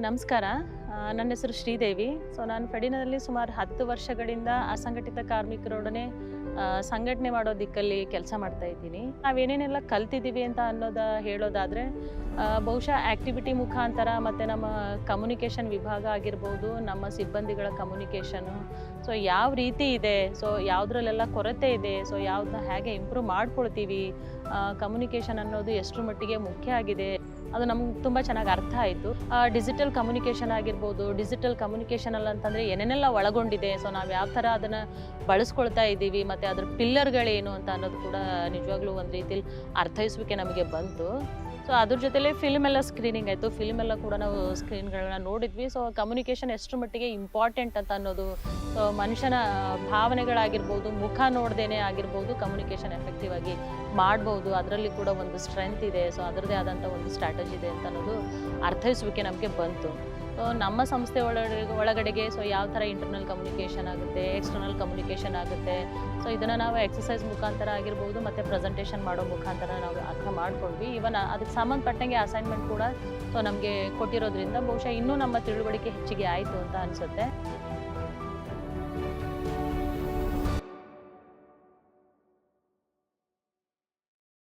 ನಮಸ್ಕಾರ. ನನ್ನ ಹೆಸರು ಶ್ರೀದೇವಿ. ನಾನು ಫೆಡಿನಲ್ಲಿ ಸುಮಾರು 10 ವರ್ಷಗಳಿಂದ ಅಸಂಘಟಿತ ಕಾರ್ಮಿಕರೊಡನೆ ಸಂಘಟನೆ ಮಾಡೋ ದಿಕ್ಕಲ್ಲಿ ಕೆಲಸ ಮಾಡ್ತಾ ಇದ್ದೀನಿ. ನಾವೇನೇನೆಲ್ಲ ಕಲ್ತಿದ್ದೀವಿ ಅಂತ ಹೇಳೋದಾದರೆ, ಬಹುಶಃ ಆ್ಯಕ್ಟಿವಿಟಿ ಮುಖಾಂತರ ಮತ್ತು ನಮ್ಮ ಕಮ್ಯುನಿಕೇಷನ್ ವಿಭಾಗ ಆಗಿರ್ಬೋದು, ನಮ್ಮ ಸಿಬ್ಬಂದಿಗಳ ಕಮ್ಯುನಿಕೇಷನು ಯಾವ ರೀತಿ ಇದೆ, ಯಾವುದ್ರಲ್ಲೆಲ್ಲ ಕೊರತೆ ಇದೆ, ಯಾವುದನ್ನ ಹೇಗೆ ಇಂಪ್ರೂವ್ ಮಾಡ್ಕೊಳ್ತೀವಿ, ಕಮ್ಯುನಿಕೇಷನ್ ಅನ್ನೋದು ಎಷ್ಟರ ಮಟ್ಟಿಗೆ ಮುಖ್ಯ ಆಗಿದೆ, ಅದು ನಮ್ಗೆ ತುಂಬ ಚೆನ್ನಾಗಿ ಅರ್ಥ ಆಯಿತು. ಡಿಜಿಟಲ್ ಕಮ್ಯುನಿಕೇಷನ್ ಆಗಿರ್ಬೋದು, ಡಿಜಿಟಲ್ ಕಮ್ಯುನಿಕೇಷನಲ್ಲಿ ಅಂತಂದರೆ ಏನೇನೆಲ್ಲ ಒಳಗೊಂಡಿದೆ, ನಾವು ಯಾವ ಥರ ಅದನ್ನು ಬಳಸ್ಕೊಳ್ತಾ ಇದ್ದೀವಿ ಮತ್ತು ಅದ್ರ ಪಿಲ್ಲರ್ಗಳೇನು ಅಂತ ಅನ್ನೋದು ಕೂಡ ನಿಜವಾಗ್ಲೂ ಒಂದು ರೀತಿಲಿ ಅರ್ಥೈಸುವಿಕೆ ನಮಗೆ ಬಂತು. ಅದ್ರ ಜೊತೆಲೇ ಫಿಲ್ಮ್ ಎಲ್ಲ ಸ್ಕ್ರೀನಿಂಗ್ ಆಯಿತು. ಫಿಲ್ಮ್ ಎಲ್ಲ ಕೂಡ ನಾವು ಸ್ಕ್ರೀನ್ಗಳನ್ನ ನೋಡಿದ್ವಿ. ಕಮ್ಯುನಿಕೇಷನ್ ಎಷ್ಟರ ಮಟ್ಟಿಗೆ ಇಂಪಾರ್ಟೆಂಟ್ ಅಂತ ಅನ್ನೋದು, ಮನುಷ್ಯನ ಭಾವನೆಗಳಾಗಿರ್ಬೋದು, ಮುಖ ನೋಡ್ದೇನೆ ಆಗಿರ್ಬೋದು, ಕಮ್ಯುನಿಕೇಷನ್ ಎಫೆಕ್ಟಿವ್ ಆಗಿ ಮಾಡ್ಬೋದು. ಅದರಲ್ಲಿ ಕೂಡ ಒಂದು ಸ್ಟ್ರೆಂತ್ ಇದೆ. ಅದರದ್ದೇ ಆದಂಥ ಒಂದು ಸ್ಟ್ರಾಟಜಿ ಇದೆ ಅಂತ ಅನ್ನೋದು ಅರ್ಥೈಸುವಿಕೆ ನಮಗೆ ಬಂತು. ನಮ್ಮ ಸಂಸ್ಥೆ ಒಳಗಡೆಗೆ ಯಾವ ಥರ ಇಂಟರ್ನಲ್ ಕಮ್ಯುನಿಕೇಷನ್ ಆಗುತ್ತೆ, ಎಕ್ಸ್ಟರ್ನಲ್ ಕಮ್ಯುನಿಕೇಷನ್ ಆಗುತ್ತೆ, ಇದನ್ನು ನಾವು ಎಕ್ಸಸೈಸ್ ಮುಖಾಂತರ ಆಗಿರ್ಬೋದು ಮತ್ತು ಪ್ರೆಸೆಂಟೇಷನ್ ಮಾಡೋ ಮುಖಾಂತರ ನಾವು ಅರ್ಥ ಮಾಡ್ಕೊಂಡ್ವಿ. ಇವನ್ ಅದಕ್ಕೆ ಸಂಬಂಧಪಟ್ಟಂಗೆ ಅಸೈನ್ಮೆಂಟ್ ಕೂಡ ನಮಗೆ ಕೊಟ್ಟಿರೋದ್ರಿಂದ ಬಹುಶಃ ಇನ್ನೂ ನಮ್ಮ ತಿಳುವಳಿಕೆ ಹೆಚ್ಚಿಗೆ ಆಯಿತು ಅಂತ ಅನಿಸುತ್ತೆ.